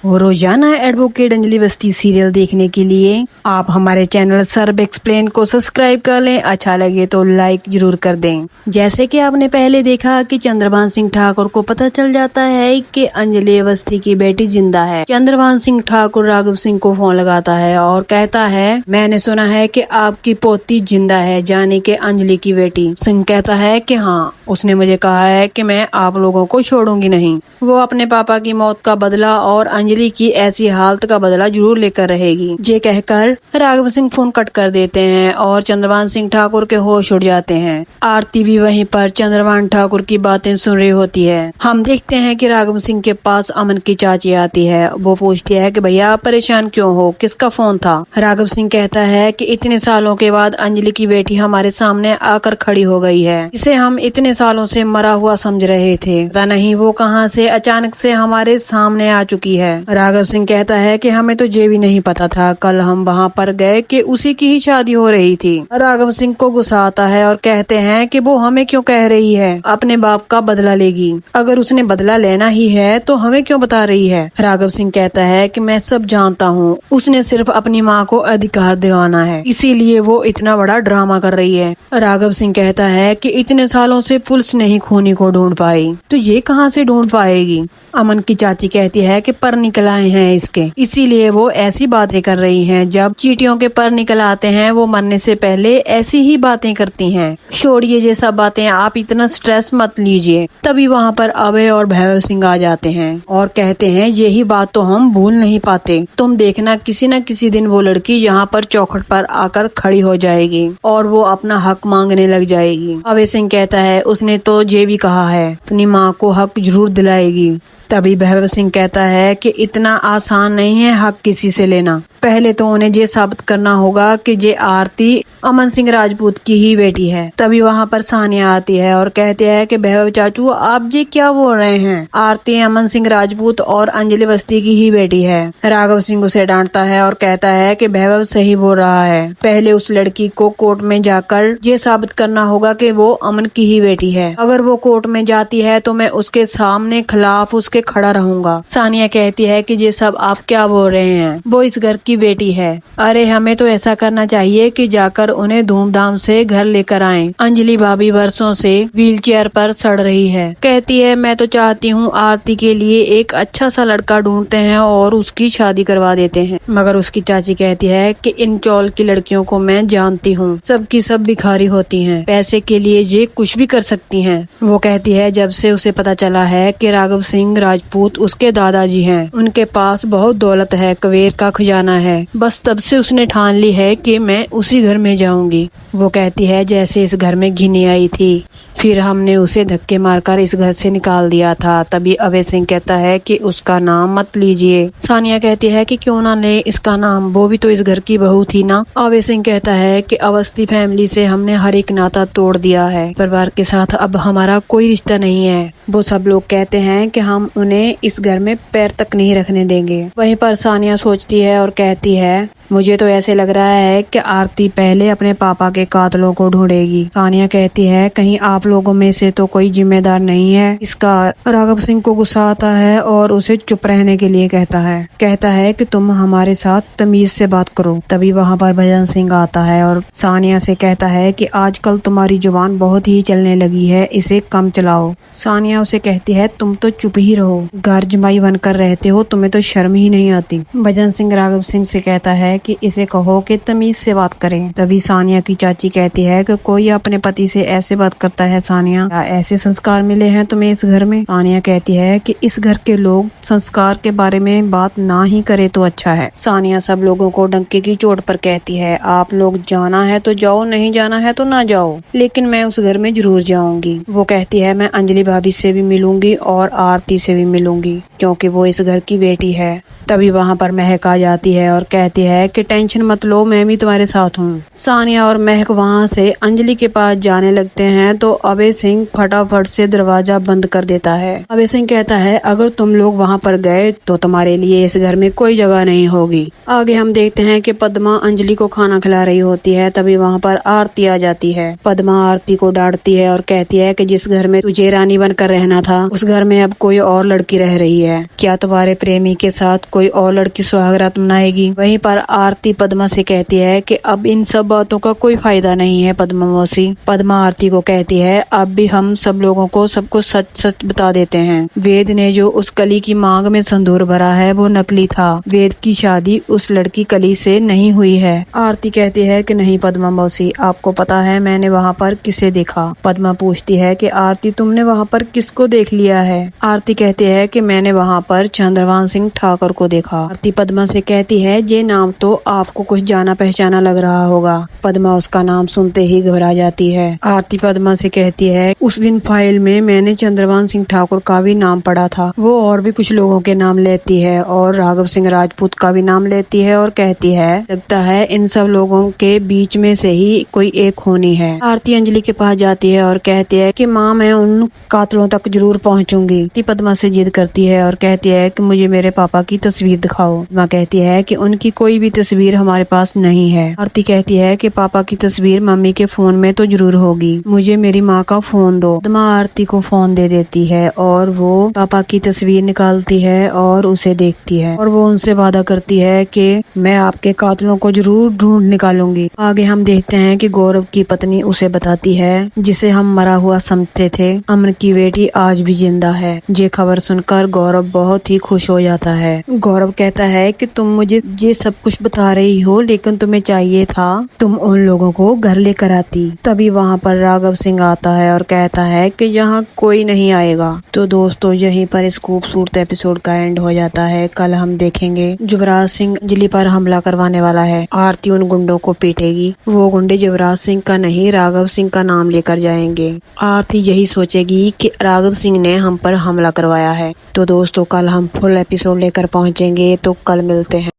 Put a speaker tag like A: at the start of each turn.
A: रोजाना एडवोकेट अंजलि बस्ती सीरियल देखने के लिए आप हमारे चैनल सर्ब एक्सप्लेन को सब्सक्राइब कर लें। अच्छा लगे तो लाइक जरूर कर दें। जैसे कि आपने पहले देखा कि चंद्रभान सिंह ठाकुर को पता चल जाता है कि अंजलि अवस्थी की बेटी जिंदा है। चंद्रभान सिंह ठाकुर राघव सिंह को फोन लगाता है और कहता है, मैंने सुना है कि आपकी पोती जिंदा है, जाने के अंजलि की बेटी। सिंह कहता है कि हाँ, उसने मुझे कहा है कि मैं आप लोगों को छोड़ूंगी नहीं। वो अपने पापा की मौत का बदला और अंजलि की ऐसी हालत का बदला जरूर लेकर रहेगी। ये कहकर राघव सिंह फोन कट कर देते हैं और चंद्रभान सिंह ठाकुर के होश उड़ जाते हैं। आरती भी वहीं पर चंद्रभान ठाकुर की बातें सुन रही होती है। हम देखते हैं कि राघव सिंह के पास अमन की चाची आती है। वो पूछती है कि भैया आप परेशान क्यों हो, किसका फोन था। राघव सिंह कहता है कि इतने सालों के बाद अंजलि की बेटी हमारे सामने आकर खड़ी हो गई है, जिसे हम इतने सालों से मरा हुआ समझ रहे थे। पता नहीं वो कहां से अचानक से हमारे सामने आ चुकी है। राघव सिंह कहता है कि हमें तो ये भी नहीं पता था, कल हम वहाँ पर गए कि उसी की ही शादी हो रही थी। राघव सिंह को गुस्सा आता है और कहते हैं कि वो हमें क्यों कह रही है अपने बाप का बदला लेगी। अगर उसने बदला लेना ही है तो हमें क्यों बता रही है। राघव सिंह कहता है कि मैं सब जानता हूँ, उसने सिर्फ अपनी माँ को अधिकार दिवाना है, इसीलिए वो इतना बड़ा ड्रामा कर रही है। राघव सिंह कहता है कि इतने सालों से पुलिस नहीं खूनी को ढूंढ पाई तो ये कहाँ से ढूंढ पाएगी। अमन की चाची कहती है कि पर निकल आए हैं इसके, इसीलिए वो ऐसी बातें कर रही हैं। जब चींटियों के पर निकल आते हैं वो मरने से पहले ऐसी ही बातें करती हैं। छोड़िए ये सब बातें, आप इतना स्ट्रेस मत लीजिए। तभी वहाँ पर अभय और भैरव सिंह आ जाते हैं और कहते हैं यही बात तो हम भूल नहीं पाते। तुम देखना किसी न किसी दिन वो लड़की यहाँ पर चौखट पर आकर खड़ी हो जाएगी और वो अपना हक मांगने लग जाएगी। अभय सिंह कहता है उसने तो ये भी कहा है अपनी माँ को हक जरूर दिलाएगी। तभी भैरव सिंह कहता है कि इतना आसान नहीं है हक किसी से लेना, पहले तो उन्हें ये साबित करना होगा कि ये आरती अमन सिंह राजपूत की ही बेटी है। तभी वहाँ पर सानिया आती है और कहती है कि भैरव चाचू आप ये क्या बोल रहे हैं, आरती अमन सिंह राजपूत और अंजलि बस्ती की ही बेटी है। राघव सिंह उसे डांटता है और कहता है कि भैरव सही बोल रहा है, पहले उस लड़की को कोर्ट में जाकर ये साबित करना होगा कि वो अमन की ही बेटी है। अगर वो कोर्ट में जाती है तो मैं उसके सामने खिलाफ उसके खड़ा रहूंगा। सानिया कहती है कि ये सब आप क्या बोल रहे हैं, वो इस घर की बेटी है। अरे हमें तो ऐसा करना चाहिए कि जाकर उन्हें धूमधाम से घर लेकर आएं। अंजलि भाभी वर्षों से व्हीलचेयर पर सड़ रही है। कहती है मैं तो चाहती हूँ आरती के लिए एक अच्छा सा लड़का ढूंढते हैं और उसकी शादी करवा देते हैं। मगर उसकी चाची कहती है कि इन चौल की लड़कियों को मैं जानती हूँ, सबकी सब भिखारी होती हैं, पैसे के लिए ये कुछ भी कर सकती हैं। वो कहती है जब से उसे पता चला है कि राघव सिंह राजपूत उसके दादाजी हैं, उनके पास बहुत दौलत है, कुबेर का खजाना है, बस तब से उसने ठान ली है कि मैं उसी घर में जाऊंगी। वो कहती है जैसे इस घर में घिनी आई थी, फिर हमने उसे धक्के मारकर इस घर से निकाल दिया था। तभी अभय सिंह कहता है कि उसका नाम मत लीजिए। सानिया कहती है कि क्यों ना ले इसका नाम, वो भी तो इस घर की बहू थी ना। अभय सिंह कहता है कि अवस्थी फैमिली से हमने हर एक नाता तोड़ दिया है, परिवार के साथ अब हमारा कोई रिश्ता नहीं है। वो सब लोग कहते हैं कि हम उन्हें इस घर में पैर तक नहीं रखने देंगे। वहीं पर सानिया सोचती है और कहती है मुझे तो ऐसे लग रहा है कि आरती पहले अपने पापा के कातलों को ढूंढेगी। सानिया कहती है कहीं आप लोगों में से तो कोई जिम्मेदार नहीं है इसका। राघव सिंह को गुस्सा आता है और उसे चुप रहने के लिए कहता है कि तुम हमारे साथ तमीज से बात करो। तभी वहाँ पर भजन सिंह आता है और सानिया से कहता है कि आजकल तुम्हारी जुबान बहुत ही चलने लगी है, इसे कम चलाओ। सानिया उसे कहती है तुम तो चुप ही रहो, घर जमाई बनकर रहते हो, तुम्हें तो शर्म ही नहीं आती। भजन सिंह राघव सिंह से कहता है कि इसे कहो कि तमीज से बात करें। तभी सानिया की चाची कहती है कि कोई अपने पति से ऐसे बात करता है सानिया, क्या ऐसे संस्कार मिले हैं तुम्हें इस घर में। सानिया कहती है कि इस घर के लोग संस्कार के बारे में बात ना ही करे तो अच्छा है। सानिया सब लोगों को डंके की चोट पर कहती है आप लोग जाना है तो जाओ, नहीं जाना है तो ना जाओ, लेकिन मैं उस घर में जरूर जाऊंगी। वो कहती है मैं अंजलि भाभी से भी मिलूंगी और आरती से भी मिलूंगी, क्योंकि वो इस घर की बेटी है। तभी वहाँ पर महक आ जाती है और कहती है कि टेंशन मत लो, मैं भी तुम्हारे साथ हूँ। सानिया और महक वहाँ से अंजलि के पास जाने लगते हैं तो अभय सिंह फटाफट से दरवाजा बंद कर देता है। अभय सिंह कहता है अगर तुम लोग वहाँ पर गए तो तुम्हारे लिए इस घर में कोई जगह नहीं होगी। आगे हम देखते हैं कि पद्मा अंजलि को खाना खिला रही होती है, तभी वहाँ पर आरती आ जाती है। पद्मा आरती को डांटती है और कहती है कि जिस घर में तुझे रानी बनकर रहना था उस घर में अब कोई और लड़की रह रही है। क्या तुम्हारे प्रेमी के साथ कोई और लड़की सुहागरात मनाएगी? वहीं पर आरती पद्मा से कहती है कि अब इन सब बातों का कोई फायदा नहीं है पद्मा मौसी। पद्मा आरती को कहती है अब भी हम सब लोगों को सबको सच सच बता देते हैं। वेद ने जो उस कली की मांग में संदूर भरा है वो नकली था। वेद की शादी उस लड़की कली से नहीं हुई है। आरती कहती है कि नहीं पद्मा मौसी, आपको पता है मैंने वहाँ पर किसे देखा? पद्मा पूछती है कि आरती तुमने वहाँ पर किसको देख लिया है? आरती कहती है कि मैंने वहाँ पर चंद्रभान सिंह ठाकुर को देखा। आरती पद्मा से कहती है ये नाम तो आपको कुछ जाना पहचाना लग रहा होगा। पद्मा उसका नाम सुनते ही घबरा जाती है। आरती पद्मा से कहती है उस दिन फाइल में मैंने चंद्रभान सिंह ठाकुर का भी नाम पढ़ा था। वो और भी कुछ लोगों के नाम लेती है और राघव सिंह राजपूत का भी नाम लेती है और कहती है लगता है इन सब लोगों के बीच में से ही कोई एक होनी है। आरती अंजलि के पास जाती है और कहती है कि माँ मैं उन कातलों तक जरूर पहुँचूंगी। आरती पद्मा से जिद करती है और कहती है कि मुझे मेरे पापा की तस्वीर दिखाओ। पद्मा कहती है कि उनकी कोई भी तस्वीर हमारे पास नहीं है। आरती कहती है कि पापा की तस्वीर मम्मी के फोन में तो जरूर होगी, मुझे मेरी माँ का फोन दो। पद्मा आरती को फोन दे देती है और वो पापा की तस्वीर निकालती है और उसे देखती है और वो उनसे वादा करती है कि मैं आपके कातिलों को जरूर ढूंढ निकालूंगी। आगे हम देखते हैं कि गौरव की पत्नी उसे बताती है जिसे हम मरा हुआ समझते थे अमन की बेटी आज भी जिंदा है। ये खबर सुनकर गौरव बहुत ही खुश हो जाता है। गौरव कहता है कि तुम मुझे ये सब कुछ बता रही हो लेकिन तुम्हें चाहिए था तुम उन लोगों को घर लेकर आती। तभी वहाँ पर राघव सिंह आता है और कहता है कि यहाँ कोई नहीं आएगा। तो दोस्तों यहीं पर इस खूबसूरत एपिसोड का एंड हो जाता है। कल हम देखेंगे युवराज सिंह अंजलि पर हमला करवाने वाला है। आरती उन गुंडों को पीटेगी। वो गुंडे युवराज सिंह का नहीं राघव सिंह का नाम लेकर जाएंगे। आरती यही सोचेगी कि राघव सिंह ने हम पर हमला करवाया है। तो दोस्तों कल हम फुल एपिसोड लेकर पहुँचेंगे, तो कल मिलते हैं।